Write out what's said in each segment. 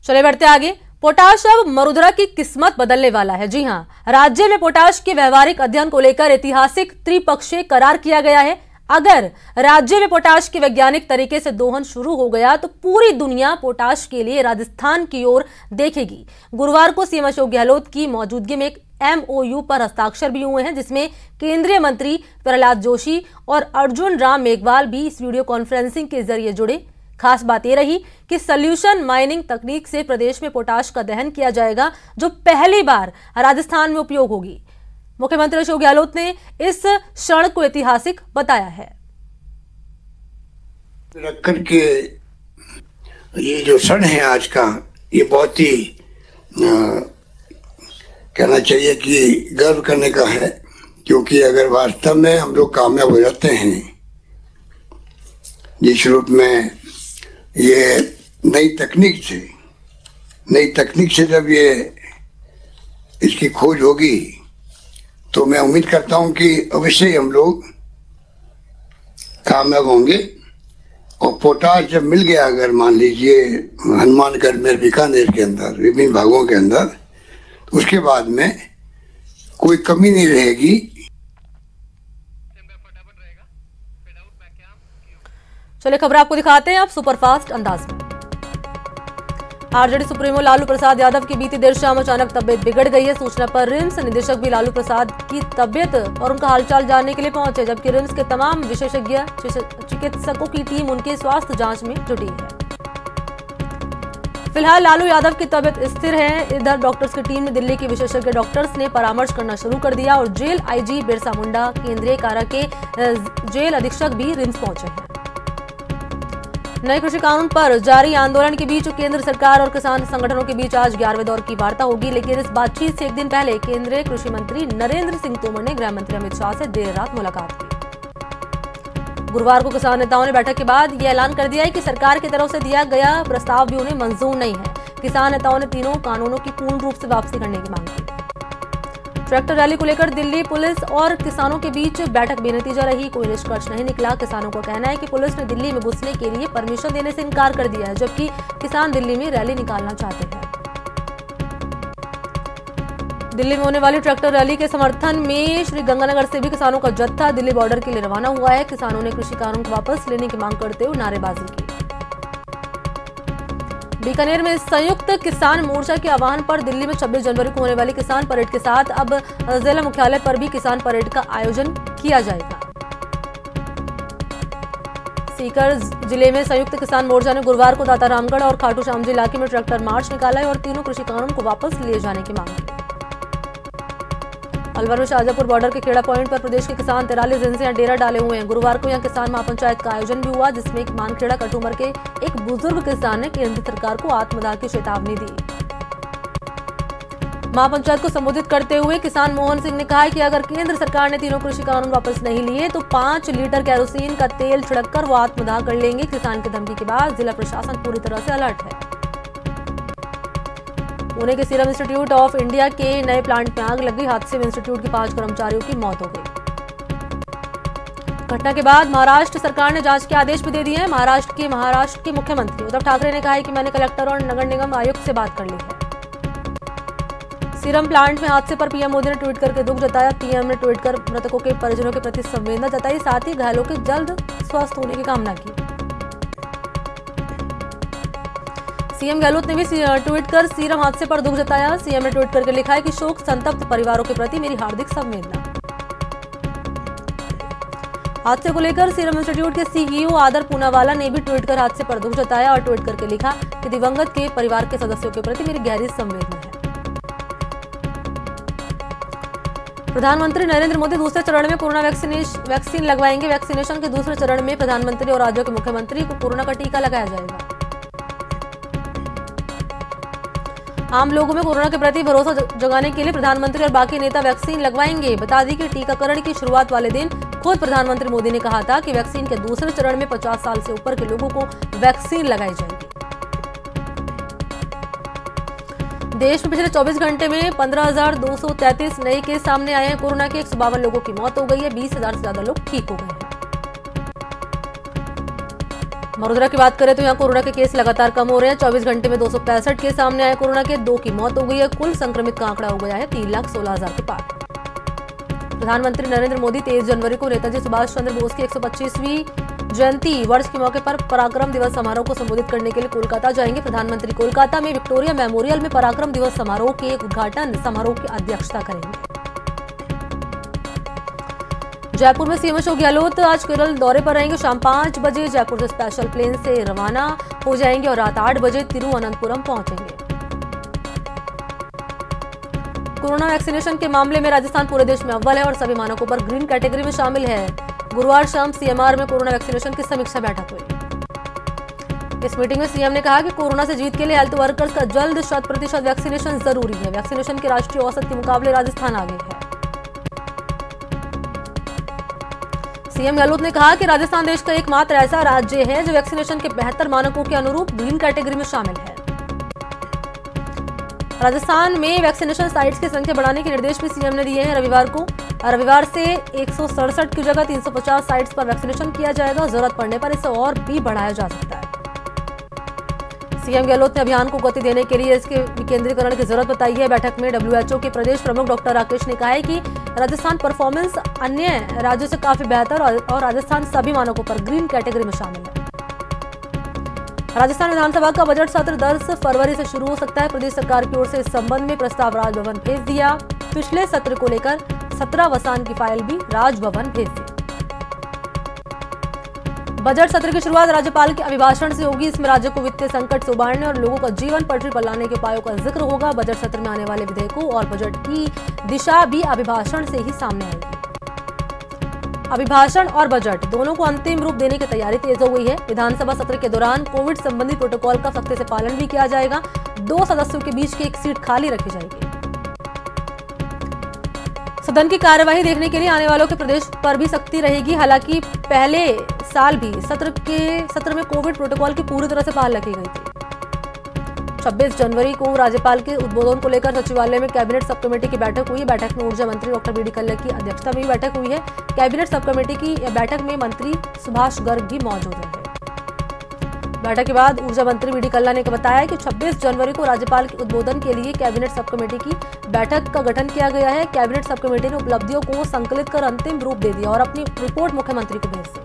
चले बढ़ते आगे। पोटाश अब मरुधरा की किस्मत बदलने वाला है। जी हां, राज्य में पोटाश के व्यवहारिक अध्ययन को लेकर ऐतिहासिक त्रिपक्षीय करार किया गया है। अगर राज्य में पोटाश के वैज्ञानिक तरीके से दोहन शुरू हो गया तो पूरी दुनिया पोटाश के लिए राजस्थान की ओर देखेगी। गुरुवार को सीएम अशोक गहलोत की मौजूदगी में एक MOU पर हस्ताक्षर भी हुए हैं, जिसमें केंद्रीय मंत्री प्रहलाद जोशी और अर्जुन राम मेघवाल भी इस वीडियो कॉन्फ्रेंसिंग के जरिए जुड़े। खास बात यह रही कि सॉल्यूशन माइनिंग तकनीक से प्रदेश में पोटाश का दहन किया जाएगा, जो पहली बार राजस्थान में उपयोग होगी। मुख्यमंत्री अशोक गहलोत ने इस क्षण को ऐतिहासिक बताया है। रखकर के ये जो क्षण है आज का, ये बहुत ही कहना चाहिए कि गर्व करने का है, क्योंकि अगर वास्तव में हम लोग कामयाब हो जाते हैं जिस रूप में ये नई तकनीक से जब ये इसकी खोज होगी तो मैं उम्मीद करता हूं कि अवश्य ही हम लोग कामयाब होंगे। और पोटाश जब मिल गया, अगर मान लीजिए हनुमानगढ़ में, बीकानेर के अंदर, विभिन्न भागों के अंदर, उसके बाद में कोई कमी नहीं रहेगी। चलिए खबर आपको दिखाते हैं अब सुपरफास्ट अंदाज में। आरजेडी सुप्रीमो लालू प्रसाद यादव की बीती देर शाम अचानक तबियत बिगड़ गई है। सूचना पर रिम्स निदेशक भी लालू प्रसाद की तबियत और उनका हालचाल जानने के लिए पहुंचे, जबकि रिम्स के तमाम विशेषज्ञ चिकित्सकों की टीम उनके स्वास्थ्य जांच में जुटी है। फिलहाल लालू यादव की तबियत स्थिर है। इधर डॉक्टर्स की टीम ने दिल्ली के विशेषज्ञ डॉक्टर्स ने परामर्श करना शुरू कर दिया और जेल IG बिरसा मुंडा, केंद्रीय कारा के जेल अधीक्षक भी रिम्स पहुंचे हैं। नए कृषि कानून पर जारी आंदोलन के बीच केंद्र सरकार और किसान संगठनों के बीच आज 11वें दौर की वार्ता होगी, लेकिन इस बातचीत से एक दिन पहले केंद्रीय कृषि मंत्री नरेंद्र सिंह तोमर ने गृह मंत्री अमित शाह से देर रात मुलाकात की। गुरुवार को किसान नेताओं ने बैठक के बाद यह ऐलान कर दिया है कि सरकार की तरफ से दिया गया प्रस्ताव भी उन्हें मंजूर नहीं है। किसान नेताओं ने तीनों कानूनों की पूर्ण रूप से वापसी करने की मांग की। ट्रैक्टर रैली को लेकर दिल्ली पुलिस और किसानों के बीच बैठक बेनतीजा रही, कोई निष्कर्ष नहीं निकला। किसानों का कहना है कि पुलिस ने दिल्ली में घुसने के लिए परमिशन देने से इनकार कर दिया है, जबकि किसान दिल्ली में रैली निकालना चाहते हैं। दिल्ली में होने वाली ट्रैक्टर रैली के समर्थन में श्री गंगानगर से भी किसानों का जत्था दिल्ली बॉर्डर के लिए रवाना हुआ है। किसानों ने कृषि कानून को वापस लेने की मांग करते हुए नारेबाजी की। बीकानेर में संयुक्त किसान मोर्चा के आह्वान पर दिल्ली में 26 जनवरी को होने वाली किसान परेड के साथ अब जिला मुख्यालय पर भी किसान परेड का आयोजन किया जाएगा। सीकर जिले में संयुक्त किसान मोर्चा ने गुरुवार को दाता रामगढ़ और खाटू श्याम जी इलाके में ट्रैक्टर मार्च निकाला है और तीनों कृषि कानून को वापस लिए जाने की मांग की। अलवर में शाहजहांपुर बॉर्डर के खेड़ा पॉइंट पर प्रदेश के किसान 43 दिन से यहाँ डेरा डाले हुए हैं। गुरुवार को यहाँ किसान महापंचायत का आयोजन भी हुआ, जिसमें मानखेड़ा कटुमर के एक बुजुर्ग किसान ने केंद्र सरकार को आत्मदाह की चेतावनी दी। महापंचायत को संबोधित करते हुए किसान मोहन सिंह ने कहा कि अगर केंद्र सरकार ने तीनों कृषि कानून वापस नहीं लिए तो 5 लीटर कैरोसिन का तेल छिड़ककर वो आत्मदाह कर लेंगे। किसान की धमकी के बाद जिला प्रशासन पूरी तरह से अलर्ट है। पुणे के सीरम इंस्टीट्यूट ऑफ इंडिया के नए प्लांट में आग लगी। हादसे में इंस्टीट्यूट के 5 कर्मचारियों की मौत हो गई। घटना के बाद महाराष्ट्र सरकार ने जांच के आदेश भी दे दिए हैं। महाराष्ट्र के मुख्यमंत्री उद्धव ठाकरे ने कहा है कि मैंने कलेक्टर और नगर निगम आयुक्त से बात कर ली है। सीरम प्लांट में हादसे पर पीएम मोदी ने ट्वीट करके दुख जताया। पीएम ने ट्वीट कर मृतकों के परिजनों के प्रति संवेदना जताई, साथ ही घायलों के जल्द स्वस्थ होने की कामना की। सीएम गहलोत ने भी ट्वीट कर सीरम हादसे पर दुख जताया। सीएम ने ट्वीट करके लिखा है कि शोक संतप्त परिवारों के प्रति मेरी हार्दिक संवेदना। हादसे को लेकर सीरम इंस्टीट्यूट के CEO आदर पूनावाला ने भी ट्वीट कर हादसे पर दुख जताया और ट्वीट करके लिखा कि दिवंगत के परिवार के सदस्यों के प्रति मेरी गहरी संवेदना है। प्रधानमंत्री नरेंद्र मोदी दूसरे चरण में कोरोना वैक्सीन लगवाएंगे। वैक्सीनेशन के दूसरे चरण में प्रधानमंत्री और राज्यों के मुख्यमंत्री को कोरोना का टीका लगाया जाएगा। आम लोगों में कोरोना के प्रति भरोसा जगाने के लिए प्रधानमंत्री और बाकी नेता वैक्सीन लगवाएंगे। बता दी कि टीकाकरण की शुरुआत वाले दिन खुद प्रधानमंत्री मोदी ने कहा था कि वैक्सीन के दूसरे चरण में 50 साल से ऊपर के लोगों को वैक्सीन लगाई जाएगी। देश में पिछले 24 घंटे में 15,233 नए केस सामने आए हैं। कोरोना के 152 लोगों की मौत हो गई है। 20,000 से ज्यादा लोग ठीक हो गए हैं। वडोदरा की बात करें तो यहाँ कोरोना के केस लगातार कम हो रहे हैं। 24 घंटे में 265 केस सामने आए कोरोना के, 2 की मौत हो गई है। कुल संक्रमित का आंकड़ा हो गया है 3,16,000 के पार। प्रधानमंत्री नरेंद्र मोदी 23 जनवरी को नेताजी सुभाष चंद्र बोस की 125वीं जयंती वर्ष के मौके पर पराक्रम दिवस समारोह को संबोधित करने के लिए कोलकाता जाएंगे। प्रधानमंत्री कोलकाता में विक्टोरिया मेमोरियल में पराक्रम दिवस समारोह के उद्घाटन समारोह की अध्यक्षता करेंगे। जयपुर में सीएम अशोक गहलोत आज केरल दौरे पर रहेंगे। शाम 5 बजे जयपुर से स्पेशल प्लेन से रवाना हो जाएंगे और रात 8 बजे तिरुवनंतपुरम पहुंचेंगे। कोरोना वैक्सीनेशन के मामले में राजस्थान पूरे देश में अव्वल है और सभी मानकों पर ग्रीन कैटेगरी में शामिल है। गुरुवार शाम सीएमआर में कोरोना वैक्सीनेशन की समीक्षा बैठक हुई। इस मीटिंग में सीएम ने कहा कि कोरोना से जीत के लिए हेल्थ वर्कर्स का जल्द 100% वैक्सीनेशन जरूरी है। वैक्सीनेशन के राष्ट्रीय औसत के मुकाबले राजस्थान आगे है। सीएम गहलोत ने कहा कि राजस्थान देश का एकमात्र ऐसा राज्य है जो वैक्सीनेशन के बेहतर मानकों के अनुरूप ग्रीन कैटेगरी में शामिल है। राजस्थान में वैक्सीनेशन साइट्स की संख्या बढ़ाने के निर्देश भी सीएम ने दिए हैं। रविवार से 167 की जगह 350 साइट्स पर वैक्सीनेशन किया जाएगा। जरूरत पड़ने पर इसे और भी बढ़ाया जा सकता है। सीएम गहलोत ने अभियान को गति देने के लिए इसके विकेंद्रीकरण की जरूरत बताई है। बैठक में WHO के प्रदेश प्रमुख डॉक्टर राकेश ने कहा है कि राजस्थान परफॉर्मेंस अन्य राज्यों से काफी बेहतर और राजस्थान सभी मानकों पर ग्रीन कैटेगरी में शामिल है। राजस्थान विधानसभा का बजट सत्र 10 फरवरी से शुरू हो सकता है। प्रदेश सरकार की ओर से इस संबंध में प्रस्ताव राजभवन भेज दिया। पिछले सत्र को लेकर 17 वसान की फाइल भी राजभवन भेज दी। बजट सत्र की शुरुआत राज्यपाल के अभिभाषण से होगी। इसमें राज्य को वित्तीय संकट से उबारने और लोगों का जीवन पटरी पर लाने के उपायों का जिक्र होगा। बजट सत्र में आने वाले विधेयकों और बजट की दिशा भी अभिभाषण से ही सामने आएगी। अभिभाषण और बजट दोनों को अंतिम रूप देने की तैयारी तेज हो गई है। विधानसभा सत्र के दौरान कोविड संबंधी प्रोटोकॉल का सख्ती से पालन भी किया जाएगा। 2 सदस्यों के बीच की एक सीट खाली रखी जाएगी। सदन की कार्यवाही देखने के लिए आने वालों के प्रदेश पर भी सख्ती रहेगी। हालांकि पहले साल भी सत्र में कोविड प्रोटोकॉल की पूरी तरह से पालना की गई थी। 26 जनवरी को राज्यपाल के उद्बोधन को लेकर सचिवालय में कैबिनेट सब कमेटी की बैठक हुई। बैठक में ऊर्जा मंत्री डॉक्टर बी डी कल्ला की अध्यक्षता में बैठक हुई है। कैबिनेट सब कमेटी की बैठक में मंत्री सुभाष गर्ग भी मौजूद रहे। बैठक के बाद ऊर्जा मंत्री बी डी कल्ला ने बताया कि 26 जनवरी को राज्यपाल के उद्बोधन के लिए कैबिनेट सब कमेटी की बैठक का गठन किया गया है। कैबिनेट सब कमेटी ने उपलब्धियों को संकलित कर अंतिम रूप दे दिया और अपनी रिपोर्ट मुख्यमंत्री को भेज दी।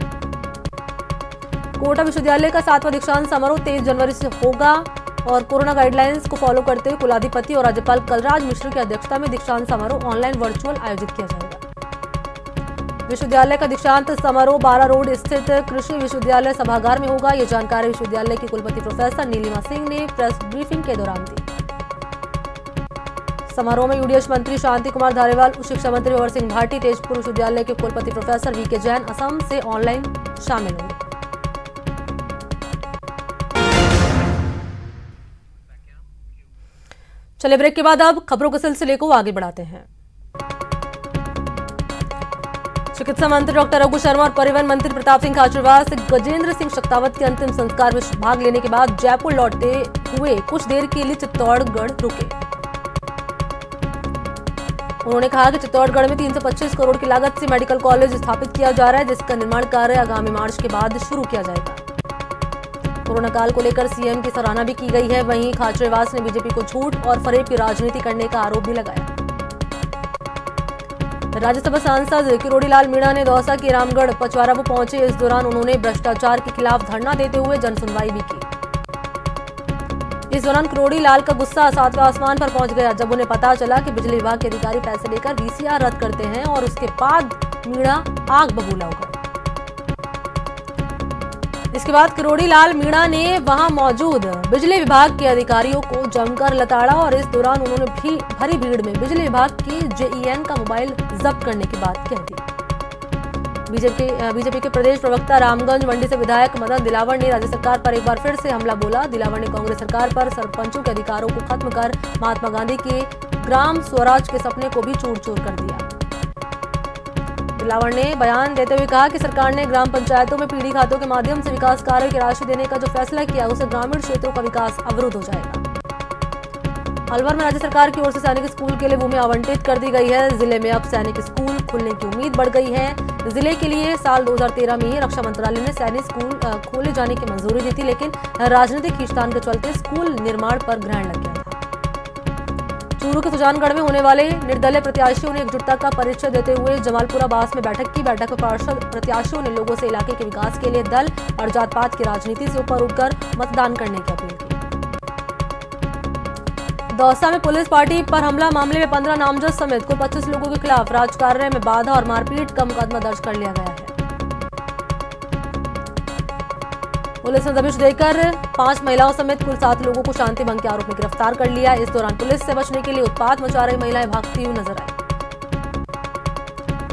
कोटा विश्वविद्यालय का 7वां दीक्षांत समारोह 23 जनवरी से होगा और कोरोना गाइडलाइंस को फॉलो करते हुए कुलाधिपति और राज्यपाल कलराज मिश्र की अध्यक्षता में दीक्षांत समारोह ऑनलाइन वर्चुअल आयोजित किया जाएगा। विश्वविद्यालय का दीक्षांत समारोह 12 रोड स्थित कृषि विश्वविद्यालय सभागार में होगा। ये जानकारी विश्वविद्यालय की कुलपति प्रोफेसर नीलिमा सिंह ने प्रेस ब्रीफिंग के दौरान दी। समारोह में यूडीएच मंत्री शांति कुमार धारीवाल, उच्च शिक्षा मंत्री अमर सिंह भाटी, तेजपुर विश्वविद्यालय के कुलपति प्रोफेसर वीके जैन असम से ऑनलाइन शामिल होंगे। चलिए ब्रेक के बाद अब खबरों के सिलसिले को आगे बढ़ाते हैं। चिकित्सा मंत्री डॉक्टर रघु शर्मा और परिवहन मंत्री प्रताप सिंह खाचरियावास गजेंद्र सिंह शेखावत के अंतिम संस्कार में भाग लेने के बाद जयपुर लौटते हुए कुछ देर के लिए चित्तौड़गढ़ रुके। उन्होंने कहा कि चित्तौड़गढ़ में 325 करोड़ की लागत से मेडिकल कॉलेज स्थापित किया जा रहा है, जिसका निर्माण कार्य आगामी मार्च के बाद शुरू किया जाएगा। कोरोना काल को लेकर सीएम की सराहना भी की गई है। वहीं खाचरियावास ने बीजेपी को झूठ और फरेब की राजनीति करने का आरोप भी लगाया। राज्यसभा सांसद किरोड़ी लाल मीणा ने दौसा के रामगढ़ पचवारा को पहुंचे। इस दौरान उन्होंने भ्रष्टाचार के खिलाफ धरना देते हुए जनसुनवाई भी की। इस दौरान किरोड़ी लाल का गुस्सा 7वें आसमान पर पहुंच गया जब उन्हें पता चला कि बिजली विभाग के अधिकारी पैसे लेकर वीसीआर रद्द करते हैं और उसके बाद मीणा आग बबूला हो गए। इसके बाद किरोड़ी लाल मीणा ने वहां मौजूद बिजली विभाग के अधिकारियों को जमकर लताड़ा और इस दौरान उन्होंने भी भरी भीड़ में बिजली विभाग के जेईएन का मोबाइल जब्त करने की बात कह दी। बीजेपी के प्रदेश प्रवक्ता रामगंज मंडी से विधायक मदन दिलावर ने राज्य सरकार पर एक बार फिर से हमला बोला। दिलावर ने कांग्रेस सरकार पर सरपंचों के अधिकारों को खत्म कर महात्मा गांधी के ग्राम स्वराज के सपने को भी चूर-चूर कर दिया। दिलावर ने बयान देते हुए कहा कि सरकार ने ग्राम पंचायतों में पीढ़ी खातों के माध्यम से विकास कार्यों की राशि देने का जो फैसला किया, उससे ग्रामीण क्षेत्रों का विकास अवरुद्ध हो जाएगा। अलवर में राज्य सरकार की ओर से सैनिक स्कूल के लिए भूमि आवंटित कर दी गई है। जिले में अब सैनिक स्कूल खुलने की उम्मीद बढ़ गई है। जिले के लिए साल 2013 में ही रक्षा मंत्रालय ने सैनिक स्कूल खोले जाने की मंजूरी दी थी, लेकिन राजनीतिक खींचतान के चलते स्कूल निर्माण पर ग्रहण लग गया था। चूरू के सुजानगढ़ में होने वाले निर्दलीय प्रत्याशियों ने एकजुटता का परिचय देते हुए जमालपुरा बास में बैठक की। बैठक में पार्षद प्रत्याशियों ने लोगों से इलाके के विकास के लिए दल और जात पात की राजनीति से ऊपर उठकर मतदान करने की अपील की। दौसा में पुलिस पार्टी पर हमला मामले में 15 नामजद समेत कुल 25 लोगों के खिलाफ राजकार्य में बाधा और मारपीट का मुकदमा दर्ज कर लिया गया है। पुलिस ने दबिश देकर 5 महिलाओं समेत कुल 7 लोगों को शांति भंग के आरोप में गिरफ्तार कर लिया। इस दौरान पुलिस से बचने के लिए उत्पात मचा रही महिलाएं भागती हुई नजर आई।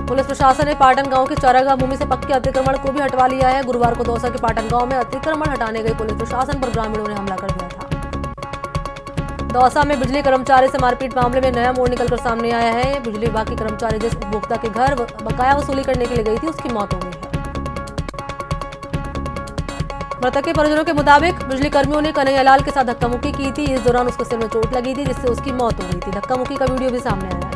पुलिस प्रशासन ने पाटन गांव के चारागाह भूमि से पक्के अतिक्रमण को भी हटवा लिया है। गुरुवार को दौसा के पाटन गांव में अतिक्रमण हटाने गई पुलिस प्रशासन पर ग्रामीणों ने हमला कर दिया था। दौसा में बिजली कर्मचारी से मारपीट मामले में नया मोड़ निकलकर सामने आया है। बिजली विभाग की कर्मचारी जिस उपभोक्ता के घर बकाया वसूली करने के लिए गई थी, उसकी मौत हो गई है। मृतक के परिजनों के मुताबिक बिजली कर्मियों ने कन्हैयालाल के साथ धक्का-मुक्की की थी। इस दौरान उसके सिर में चोट लगी थी, जिससे उसकी मौत हो गई थी। धक्का-मुक्की का वीडियो भी सामने आया है।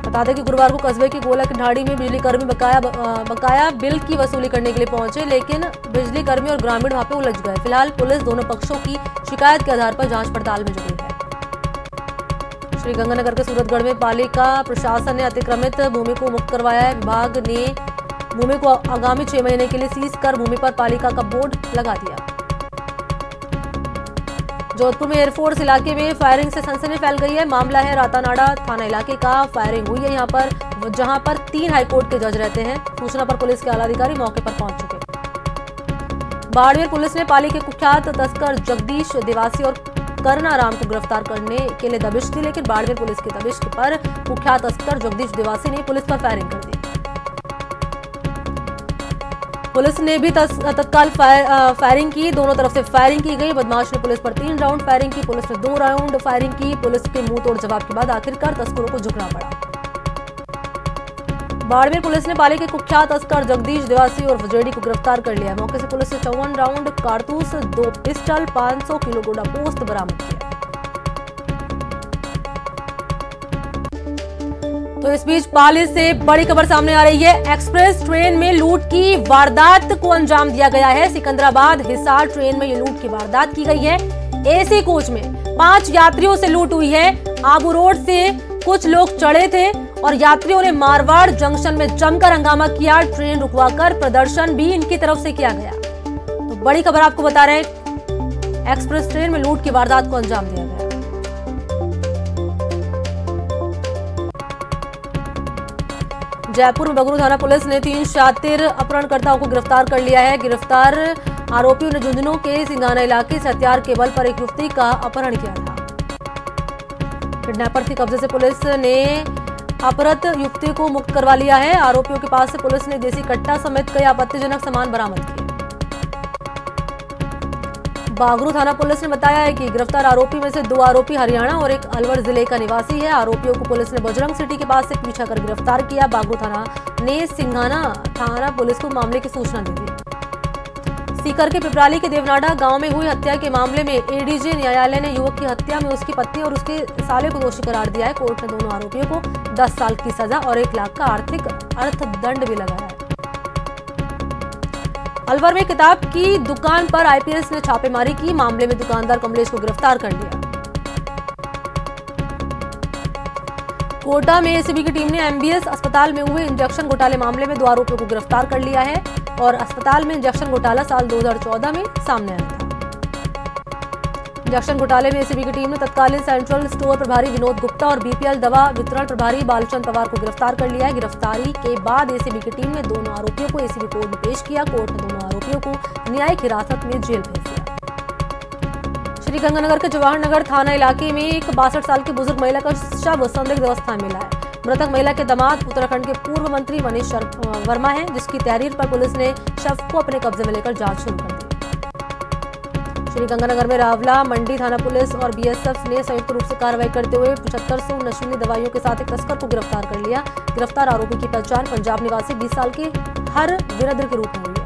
बता दें कि गुरुवार को कस्बे की गोला की ढाड़ी में बिजली कर्मी बकाया बिल की वसूली करने के लिए पहुंचे, लेकिन बिजली कर्मी और ग्रामीण वहां पे उलझ गए। फिलहाल पुलिस दोनों पक्षों की शिकायत के आधार पर जांच पड़ताल में जुटी है। श्रीगंगानगर के सूरतगढ़ में पालिका प्रशासन ने अतिक्रमित भूमि को मुक्त करवाया है। विभाग ने भूमि को आगामी 6 महीने के लिए सीज कर भूमि पर पालिका का बोर्ड लगा दिया। जोधपुर में एयरफोर्स इलाके में फायरिंग से सनसनी फैल गई है। मामला है रातानाडा थाना इलाके का। फायरिंग हुई है यहां पर, जहां पर 3 हाईकोर्ट के जज रहते हैं। सूचना पर पुलिस के आला अधिकारी मौके पर पहुंच चुके। बाड़मेर पुलिस ने पाली के कुख्यात तस्कर जगदीश देवासी और करनाराम को गिरफ्तार करने के लिए दबिश दी, लेकिन बाड़मेर पुलिस की दबिश पर कुख्यात तस्कर जगदीश देवासी ने पुलिस पर फायरिंग कर दी। पुलिस ने भी तत्काल फायरिंग की। दोनों तरफ से फायरिंग की गई। बदमाश ने पुलिस पर 3 राउंड फायरिंग की। पुलिस ने 2 राउंड फायरिंग की। पुलिस के मुंह तोड़ जवाब के बाद आखिरकार तस्करों को झुकना पड़ा। बाड़मेर पुलिस ने पाली के कुख्यात तस्कर जगदीश देवासी और जेडी को गिरफ्तार कर लिया। मौके से पुलिस ने 54 राउंड कारतूस, 2 पिस्टल, 500 किलो गोला पोस्त बरामद किया। तो इस बीच पाली से बड़ी खबर सामने आ रही है। एक्सप्रेस ट्रेन में लूट की वारदात को अंजाम दिया गया है। सिकंदराबाद हिसार ट्रेन में ये लूट की वारदात की गई है। एसी कोच में 5 यात्रियों से लूट हुई है। आबू रोड से कुछ लोग चढ़े थे और यात्रियों ने मारवाड़ जंक्शन में जमकर हंगामा किया। ट्रेन रुकवाकर प्रदर्शन भी इनकी तरफ से किया गया। तो बड़ी खबर आपको बता रहे हैं, एक्सप्रेस ट्रेन में लूट की वारदात को अंजाम दिया गया। जयपुर में बगरू थाना पुलिस ने 3 शातिर अपहरणकर्ताओं को गिरफ्तार कर लिया है। गिरफ्तार आरोपियों ने झुंझुनू के सिंगाना इलाके से हथियार के बल पर एक युवती का अपहरण किया था। किडनैपर के कब्जे से पुलिस ने अपहृत युवती को मुक्त करवा लिया है। आरोपियों के पास से पुलिस ने देसी कट्टा समेत कई आपत्तिजनक सामान बरामद किए। बागरू थाना पुलिस ने बताया है कि गिरफ्तार आरोपी में से 2 आरोपी हरियाणा और एक अलवर जिले का निवासी है। आरोपियों को पुलिस ने बजरंग सिटी के पास से पीछा कर गिरफ्तार किया। बागरू थाना ने सिंघाना थाना पुलिस को मामले की सूचना दी थी। सीकर के पिपराली के देवनाडा गांव में हुई हत्या के मामले में एडीजे न्यायालय ने युवक की हत्या में उसकी पत्नी और उसके साले को दोषी करार दिया है। कोर्ट ने दोनों आरोपियों को 10 साल की सजा और 1 लाख का आर्थिक अर्थदंड भी लगाया है। अलवर में किताब की दुकान पर आईपीएस ने छापेमारी की। मामले में दुकानदार कमलेश को गिरफ्तार कर लिया। कोटा में एसीबी की टीम ने एमबीएस अस्पताल में हुए इंजेक्शन घोटाले मामले में 2 आरोपियों को गिरफ्तार कर लिया है और अस्पताल में इंजेक्शन घोटाला साल 2014 में सामने आया था। इंजेक्शन घोटाले में एसीबी की टीम ने तत्कालीन सेंट्रल स्टोर प्रभारी विनोद गुप्ता और बीपीएल दवा वितरण प्रभारी बालचंद पवार को गिरफ्तार कर लिया है। गिरफ्तारी के बाद एसीबी की टीम ने दोनों आरोपियों को एसीबी कोर्ट में पेश किया। कोर्ट ने दोनों आरोपियों को न्यायिक हिरासत में जेल भेज दिया। श्रीगंगानगर के जवाहर नगर थाना इलाके में एक 62 साल की बुजुर्ग महिला का शव संदिग्ध अवस्था में मिला है। मृतक महिला के दामाद उत्तराखंड के पूर्व मंत्री मनीष वर्मा हैं, जिसकी तहरीर पर पुलिस ने शव को अपने कब्जे में लेकर जांच शुरू कर दी। श्रीगंगानगर में रावला मंडी थाना पुलिस और बीएसएफ ने संयुक्त रूप से कार्रवाई करते हुए 7500 नशीली दवाइयों के साथ एक तस्कर को गिरफ्तार कर लिया। गिरफ्तार आरोपी की पहचान पंजाब निवासी 20 साल के हर वीरद्र के रूप में हुई।